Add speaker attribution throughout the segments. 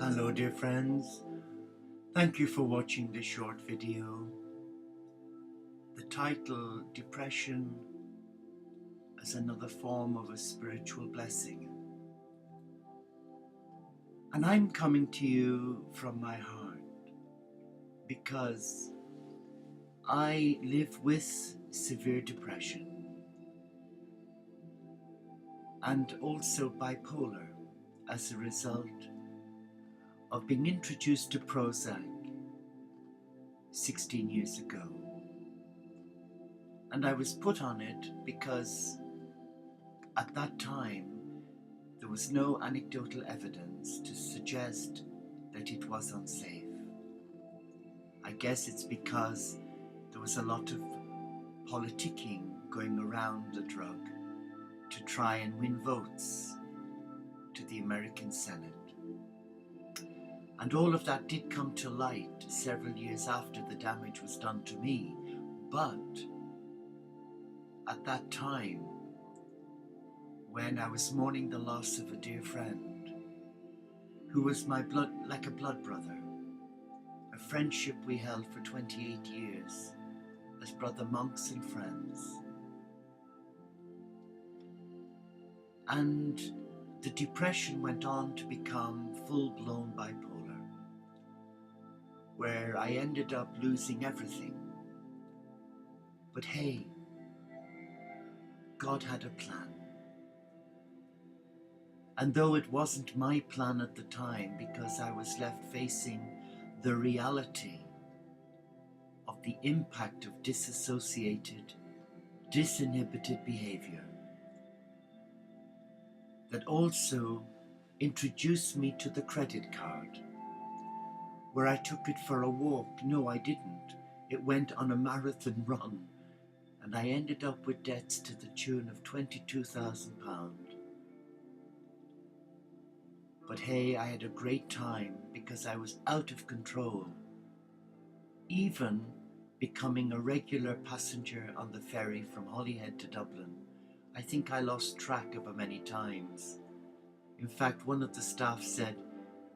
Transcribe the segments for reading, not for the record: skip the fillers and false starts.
Speaker 1: Hello dear friends, thank you for watching this short video. The title, Depression as Another Form of a Spiritual Blessing. And I'm coming to you from my heart because I live with severe depression and also bipolar as a result of being introduced to Prozac 16 years ago. And I was put on it because at that time there was no anecdotal evidence to suggest that it was unsafe. I guess it's because there was a lot of politicking going around the drug to try and win votes to the American Senate. And all of that did come to light several years after the damage was done to me. But at that time, when I was mourning the loss of a dear friend who was my blood, like a blood brother, a friendship we held for 28 years as brother monks and friends. And the depression went on to become full-blown bipolar, where I ended up losing everything. But hey, God had a plan. And though it wasn't my plan at the time, because I was left facing the reality of the impact of disassociated, disinhibited behavior, that also introduced me to the credit card, where I took it for a walk. No, I didn't. It went on a marathon run, and I ended up with debts to the tune of £22,000. But hey, I had a great time because I was out of control, even becoming a regular passenger on the ferry from Holyhead to Dublin. I think I lost track of how many times. In fact, one of the staff said,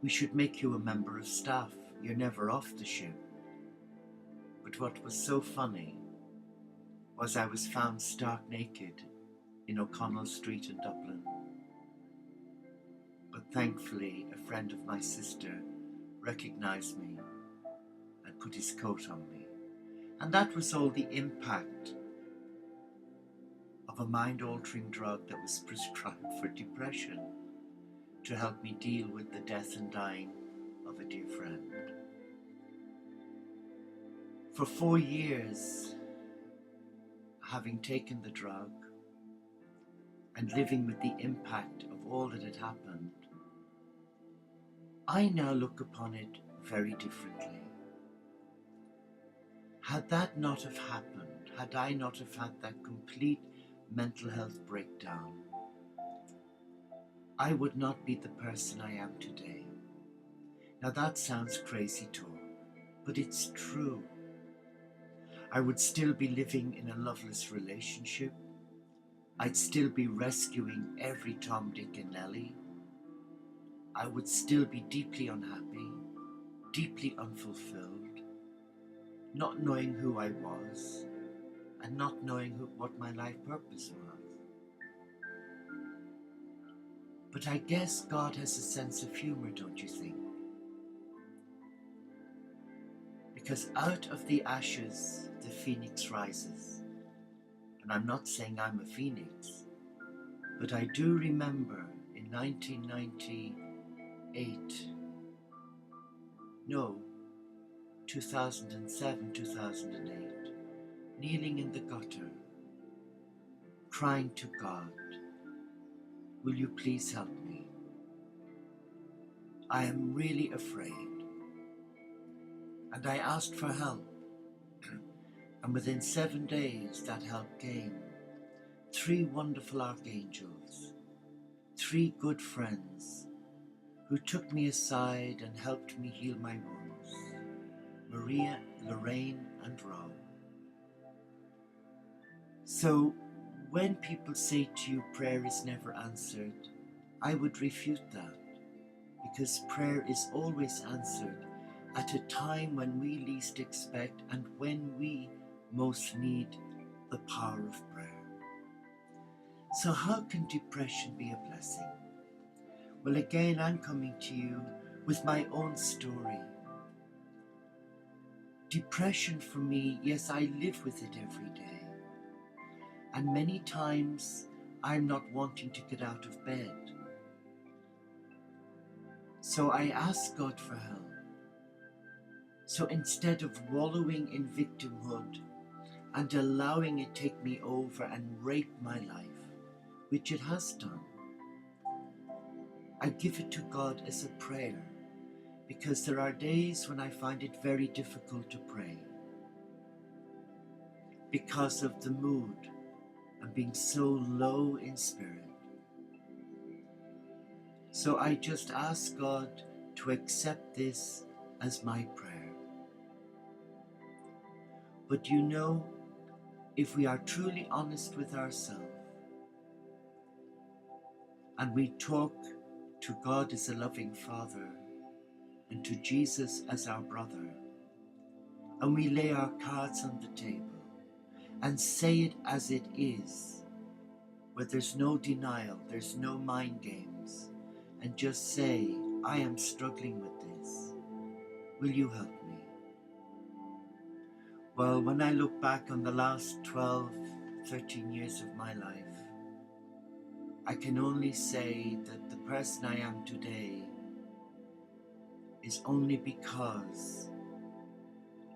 Speaker 1: "We should make you a member of staff. You're never off the ship." But what was so funny was I was found stark naked in O'Connell Street in Dublin. But thankfully, a friend of my sister recognized me and put his coat on me. And that was all the impact of a mind-altering drug that was prescribed for depression to help me deal with the death and dying of a dear friend. For 4 years, having taken the drug and living with the impact of all that had happened, I now look upon it very differently. Had that not have happened, had I not have had that complete mental health breakdown, I would not be the person I am today. Now that sounds crazy talk, but it's true. I would still be living in a loveless relationship. I'd still be rescuing every Tom, Dick and Nelly. I would still be deeply unhappy, deeply unfulfilled, not knowing who I was and not knowing what my life purpose was. But I guess God has a sense of humor, don't you think? Because out of the ashes, the phoenix rises. And I'm not saying I'm a phoenix, but I do remember in 2007, 2008, kneeling in the gutter, crying to God, "Will you please help me? I am really afraid." And I asked for help. And within 7 days, that help came. 3 wonderful archangels, 3 good friends who took me aside and helped me heal my wounds. Maria, Lorraine, and Rob. So when people say to you prayer is never answered, I would refute that, because prayer is always answered at a time when we least expect and when we most need the power of prayer. So how can depression be a blessing? Well, again, I'm coming to you with my own story. Depression for me, yes, I live with it every day. And many times I'm not wanting to get out of bed. So I ask God for help. So instead of wallowing in victimhood and allowing it take me over and rape my life, which it has done, I give it to God as a prayer, because there are days when I find it very difficult to pray because of the mood and being so low in spirit. So I just ask God to accept this as my prayer. But you know, if we are truly honest with ourselves and we talk to God as a loving Father and to Jesus as our brother, and we lay our cards on the table and say it as it is, where there's no denial, there's no mind games, and just say, I am struggling with this. Will you help me? Well, when I look back on the last 12, 13 years of my life, I can only say that the person I am today is only because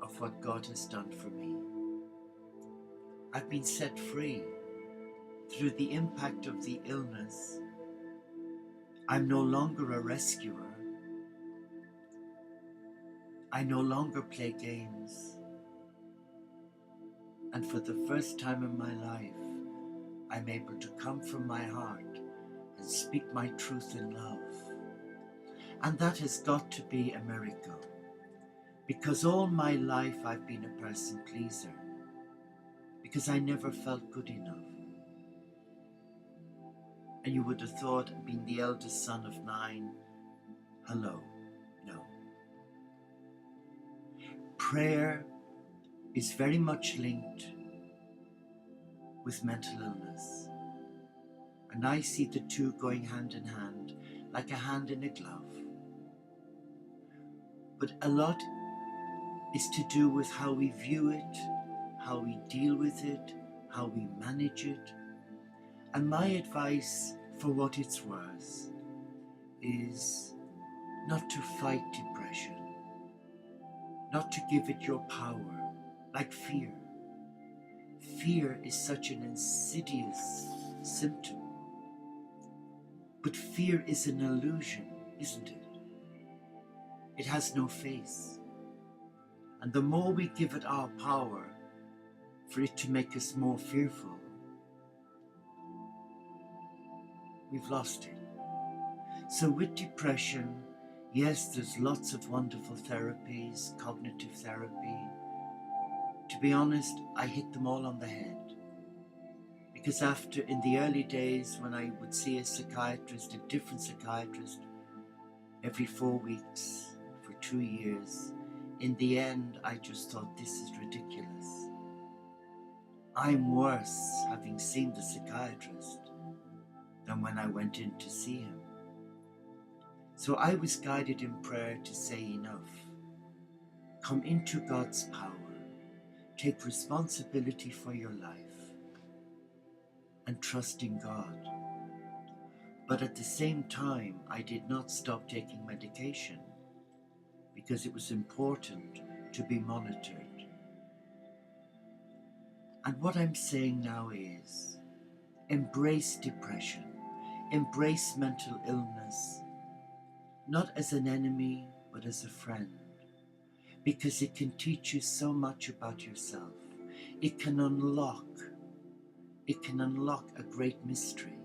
Speaker 1: of what God has done for me. I've been set free through the impact of the illness. I'm no longer a rescuer. I no longer play games. And for the first time in my life, I'm able to come from my heart and speak my truth in love. And that has got to be a miracle, because all my life I've been a person pleaser, because I never felt good enough. And you would have thought, being the eldest son of 9, hello, no. Prayer is very much linked with mental illness. And I see the two going hand in hand, like a hand in a glove. But a lot is to do with how we view it, how we deal with it, how we manage it. And my advice, for what it's worth, is not to fight depression, not to give it your power, like fear. Fear is such an insidious symptom. But fear is an illusion, isn't it? It has no face. And the more we give it our power for it to make us more fearful, we've lost it. So with depression, yes, there's lots of wonderful therapies, cognitive therapy. To be honest, I hit them all on the head. Because in the early days when I would see a psychiatrist, a different psychiatrist, every 4 weeks for 2 years, in the end I just thought, this is ridiculous. I'm worse having seen the psychiatrist than when I went in to see him. So I was guided in prayer to say enough. Come into God's power. Take responsibility for your life and trust in God. But at the same time, I did not stop taking medication because it was important to be monitored. And what I'm saying now is, embrace depression, embrace mental illness, not as an enemy, but as a friend, because it can teach you so much about yourself. It can unlock a great mystery.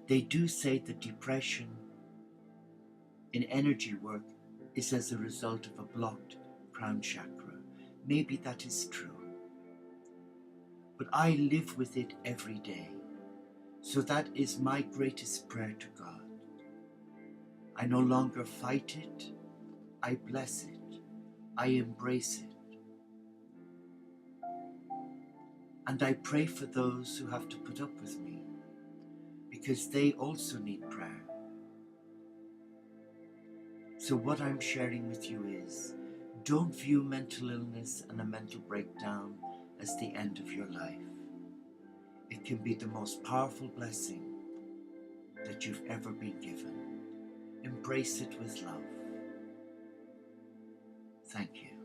Speaker 1: They do say that depression in energy work is as a result of a blocked crown chakra. Maybe that is true. But I live with it every day. So that is my greatest prayer to God. I no longer fight it. I bless it. I embrace it. And I pray for those who have to put up with me, because they also need prayer. So what I'm sharing with you is, don't view mental illness and a mental breakdown as the end of your life. It can be the most powerful blessing that you've ever been given. Embrace it with love. Thank you.